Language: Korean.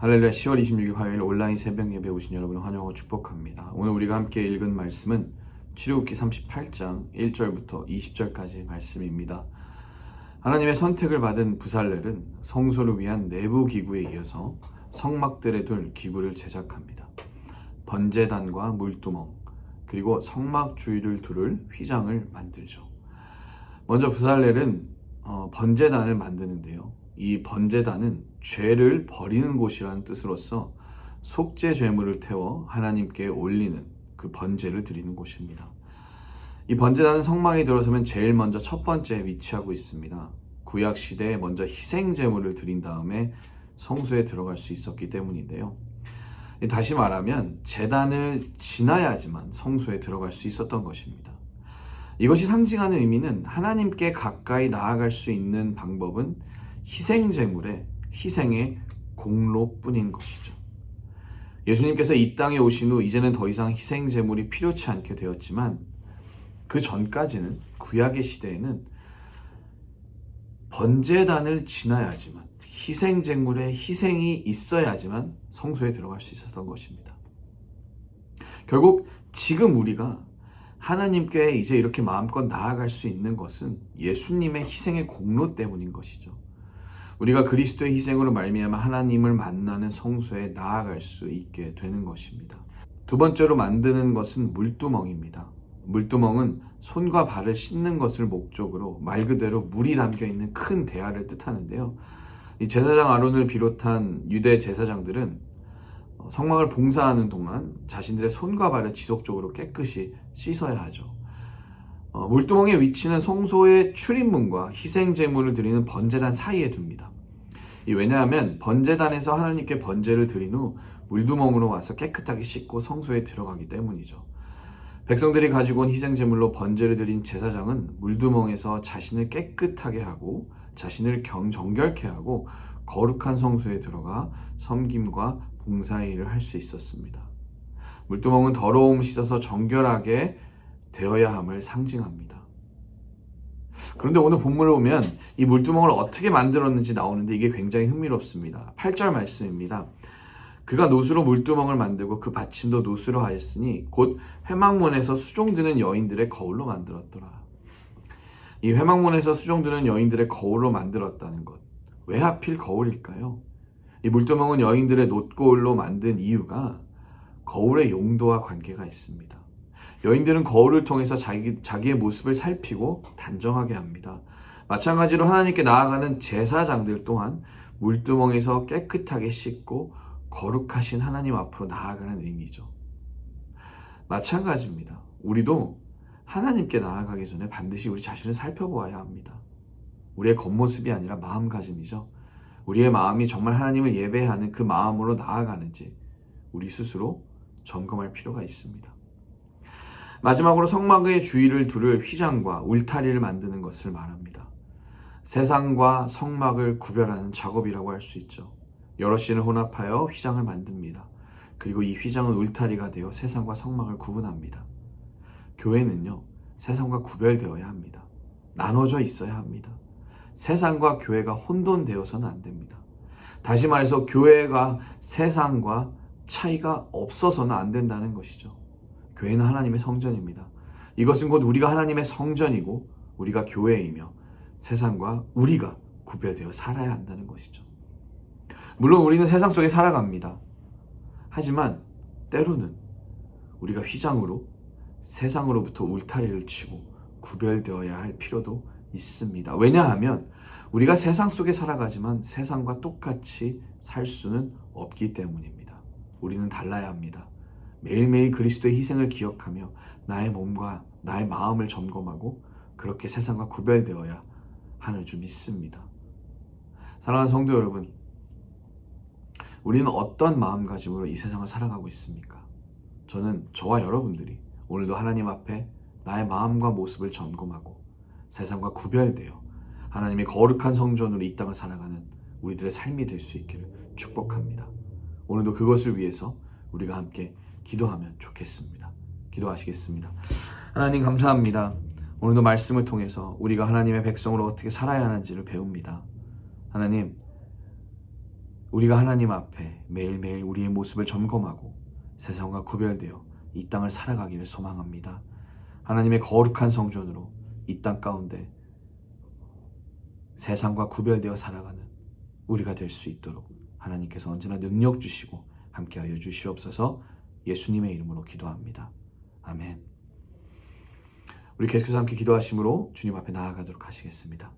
할렐루야. 10월 26일 화요일 온라인 새벽 예배 오신 여러분을 환영하고 축복합니다. 오늘 우리가 함께 읽은 말씀은 출애굽기 38장 1절부터 20절까지 말씀입니다. 하나님의 선택을 받은 부살렐은 성소를 위한 내부 기구에 이어서 성막들에 둘 기구를 제작합니다. 번제단과 물두멍, 그리고 성막 주위를 두를 휘장을 만들죠. 먼저 부살렐은 번제단을 만드는데요. 이 번제단은 죄를 버리는 곳이라는 뜻으로서 속죄 제물을 태워 하나님께 올리는 그 번제를 드리는 곳입니다. 이 번제단은 성막에 들어서면 제일 먼저 첫 번째에 위치하고 있습니다. 구약 시대에 먼저 희생 제물을 드린 다음에 성소에 들어갈 수 있었기 때문인데요. 다시 말하면 제단을 지나야지만 성소에 들어갈 수 있었던 것입니다. 이것이 상징하는 의미는 하나님께 가까이 나아갈 수 있는 방법은 희생제물의 희생의 공로뿐인 것이죠. 예수님께서 이 땅에 오신 후 이제는 더 이상 희생제물이 필요치 않게 되었지만 그 전까지는 구약의 시대에는 번제단을 지나야지만 희생제물의 희생이 있어야지만 성소에 들어갈 수 있었던 것입니다. 결국 지금 우리가 하나님께 이제 이렇게 마음껏 나아갈 수 있는 것은 예수님의 희생의 공로 때문인 것이죠. 우리가 그리스도의 희생으로 말미암아 하나님을 만나는 성소에 나아갈 수 있게 되는 것입니다. 두 번째로 만드는 것은 물두멍입니다. 물두멍은 손과 발을 씻는 것을 목적으로 말 그대로 물이 담겨있는 큰 대야를 뜻하는데요. 이 제사장 아론을 비롯한 유대 제사장들은 성막을 봉사하는 동안 자신들의 손과 발을 지속적으로 깨끗이 씻어야 하죠. 물두멍의 위치는 성소의 출입문과 희생제물을 드리는 번제단 사이에 둡니다. 왜냐하면 번제단에서 하나님께 번제를 드린 후 물두멍으로 와서 깨끗하게 씻고 성소에 들어가기 때문이죠. 백성들이 가지고 온 희생제물로 번제를 드린 제사장은 물두멍에서 자신을 깨끗하게 하고 자신을 정결케 하고 거룩한 성소에 들어가 섬김과 봉사의 일을 할 수 있었습니다. 물두멍은 더러움 씻어서 정결하게 되어야 함을 상징합니다. 그런데 오늘 본문을 보면 이 물두멍을 어떻게 만들었는지 나오는데 이게 굉장히 흥미롭습니다. 8절 말씀입니다. 그가 노수로 물두멍을 만들고 그 받침도 노수로 하였으니 곧 회막문에서 수종드는 여인들의 거울로 만들었더라. 이 회막문에서 수종드는 여인들의 거울로 만들었다는 것. 왜 하필 거울일까요? 이 물두멍은 여인들의 놋거울로 만든 이유가 거울의 용도와 관계가 있습니다. 여인들은 거울을 통해서 자기의 모습을 살피고 단정하게 합니다. 마찬가지로 하나님께 나아가는 제사장들 또한 물두멍에서 깨끗하게 씻고 거룩하신 하나님 앞으로 나아가는 의미죠. 마찬가지입니다. 우리도 하나님께 나아가기 전에 반드시 우리 자신을 살펴보아야 합니다. 우리의 겉모습이 아니라 마음가짐이죠. 우리의 마음이 정말 하나님을 예배하는 그 마음으로 나아가는지 우리 스스로 점검할 필요가 있습니다. 마지막으로 성막의 주위를 두를 휘장과 울타리를 만드는 것을 말합니다. 세상과 성막을 구별하는 작업이라고 할 수 있죠. 여러 신을 혼합하여 휘장을 만듭니다. 그리고 이 휘장은 울타리가 되어 세상과 성막을 구분합니다. 교회는요, 세상과 구별되어야 합니다. 나눠져 있어야 합니다. 세상과 교회가 혼돈되어서는 안 됩니다. 다시 말해서 교회가 세상과 차이가 없어서는 안 된다는 것이죠. 교회는 하나님의 성전입니다. 이것은 곧 우리가 하나님의 성전이고 우리가 교회이며 세상과 우리가 구별되어 살아야 한다는 것이죠. 물론 우리는 세상 속에 살아갑니다. 하지만 때로는 우리가 휘장으로 세상으로부터 울타리를 치고 구별되어야 할 필요도 있습니다. 왜냐하면 우리가 세상 속에 살아가지만 세상과 똑같이 살 수는 없기 때문입니다. 우리는 달라야 합니다. 매일매일 그리스도의 희생을 기억하며 나의 몸과 나의 마음을 점검하고 그렇게 세상과 구별되어야 하는 줄 믿습니다. 사랑하는 성도 여러분, 우리는 어떤 마음가짐으로 이 세상을 살아가고 있습니까? 저는 저와 여러분들이 오늘도 하나님 앞에 나의 마음과 모습을 점검하고 세상과 구별되어 하나님의 거룩한 성전으로 이 땅을 살아가는 우리들의 삶이 될 수 있기를 축복합니다. 오늘도 그것을 위해서 우리가 함께 기도하면 좋겠습니다. 기도하시겠습니다. 하나님 감사합니다. 오늘도 말씀을 통해서 우리가 하나님의 백성으로 어떻게 살아야 하는지를 배웁니다. 하나님, 우리가 하나님 앞에 매일매일 우리의 모습을 점검하고 세상과 구별되어 이 땅을 살아가기를 소망합니다. 하나님의 거룩한 성전으로 이 땅 가운데 세상과 구별되어 살아가는 우리가 될 수 있도록 하나님께서 언제나 능력 주시고 함께하여 주시옵소서. 예수님의 이름으로 기도합니다. 아멘. 우리 계속해서 함께 기도하심으로 주님 앞에 나아가도록 하시겠습니다.